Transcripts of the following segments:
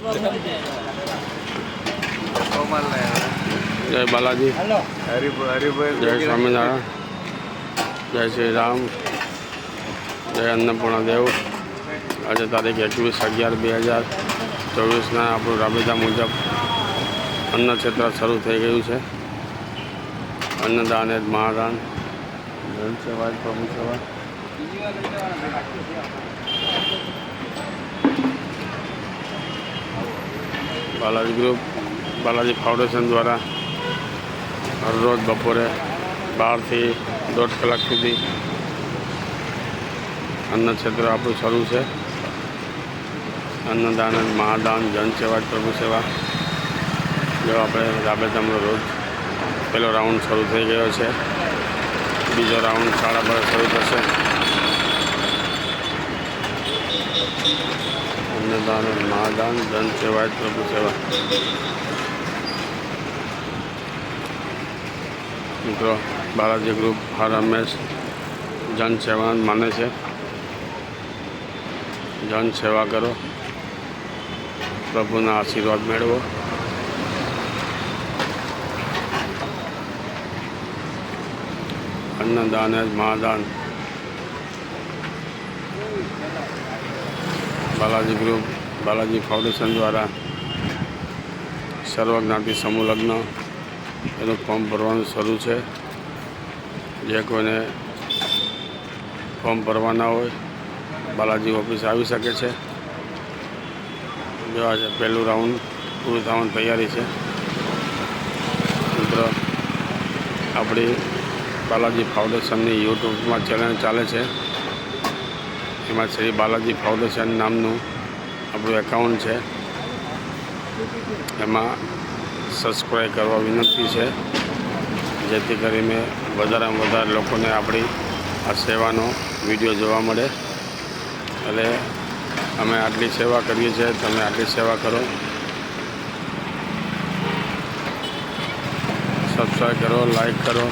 જય બાલાજી, જય સ્વામિનારાયણ, જય શ્રી રામ, જય અન્નપૂર્ણા દેવ. આજે તારીખ 21/11/2024 આપણું રાબેતા મુજબ અન્ન ક્ષેત્ર શરૂ થઈ ગયું છે. અન્નદાન એ જ મહાદાન. જન સેવા જ પ્રભુ સેવા. બાલાજી ગ્રુપ, બાલાજી ફાઉન્ડેશન દ્વારા હરરોજ બપોરે 12 થી 1.5 કલાક સુધી અન્ન ક્ષેત્ર આપણું શરૂ છે. અન્નદાન જ મહાદાન, જન સેવા જ પ્રભુ સેવા. જો આપણે રાબેતામાં રોજ પહેલો રાઉન્ડ શરૂ થઈ ગયો છે. બીજો રાઉન્ડ 12:30 શરૂ થશે. અન્નદાન મહાદાન, જન સેવા જ પ્રભુ સેવા. મિત્રો, બાલાજી ગ્રુપ હર હંમેશ જન સેવા માને છે. જન સેવા કરો, પ્રભુના આશીર્વાદ મેળવો. અન્નદાન જ મહાદાન. બાલાજી ગ્રુપ, બાલાજી ફાઉન્ડેશન દ્વારા સર્વજ્ઞાતિ સમૂહ લગ્ન એનું ફોર્મ ભરવાનું શરૂ છે. જે કોઈને ફોર્મ ભરવાના હોય બાલાજી ઓફિસ આવી શકે છે. જો આજે પહેલું રાઉન્ડ પૂરું થવાની તૈયારી છે. મિત્રો, આપણી બાલાજી ફાઉન્ડેશનની યુટ્યુબમાં ચેનલ ચાલે છે. એમાં શ્રી બાલાજી ફાઉન્ડેશન નામનું આપણું એકાઉન્ટ છે. એમાં સબસ્ક્રાઈબ કરવા વિનંતી છે, જેથી કરીને વધારેમાં વધારે લોકોને આપણી આ સેવાનો વિડીયો જોવા મળે. એટલે અમે આટલી સેવા કરીએ છીએ, તમે આટલી સેવા કરો. સબસ્ક્રાઈબ કરો, લાઈક કરો.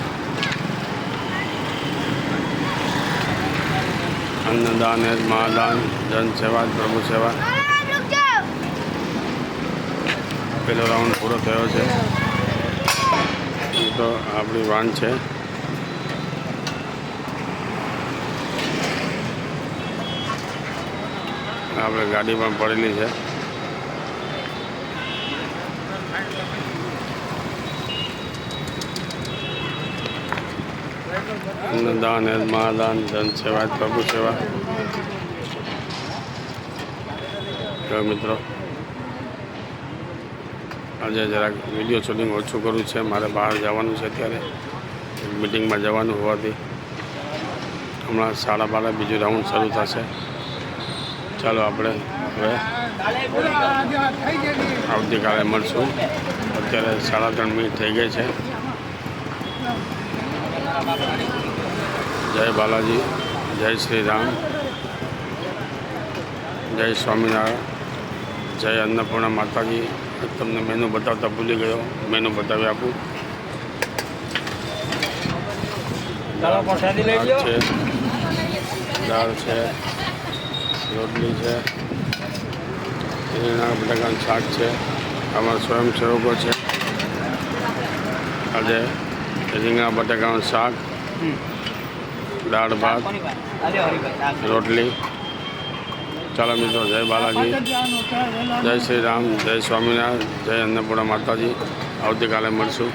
અન્નદાન એ જ મહાદાન, જન સેવા જ પ્રભુ સેવા. પહેલો રાઉન્ડ પૂરો થયો છે. તો આપણી વાન છે. આપણે ગાડી પણ પડેલી છે. અન્નદાન એ જ મહાદાન, જન સેવા જ પ્રભુ સેવા. તો મિત્રો, આજે જરાક વિડીયો શૂટિંગ ઓછું કરવું છે. મારે બહાર જવાનું છે. અત્યારે મિટિંગમાં જવાનું હોવાથી હમણાં 12:30 બીજું રાઉન્ડ શરૂ થશે. ચાલો આપણે હવે આવતીકાલે મળશું. અત્યારે 3:30 થઈ ગઈ છે. જય બાલાજી, જય શ્રી રામ, જય સ્વામિનારાયણ, જય અન્નપૂર્ણા માતાજી. તમને મેનુ બતાવતા ભૂલી ગયો, મેનુ બતાવી આપું. દાળ છે, રોટલી છે, રીંગણા બટાકાનું શાક છે. અમારા સ્વયંસેવકો છે. આજે રીંગણા બટાકાનું શાક, દાળ ભાત, રોટલી. ચાલો મિત્રો, જય બાલાજી, જય શ્રી રામ, જય સ્વામિનારાયણ, જય અન્નપૂર્ણા માતાજી. આવતીકાલે મળશું.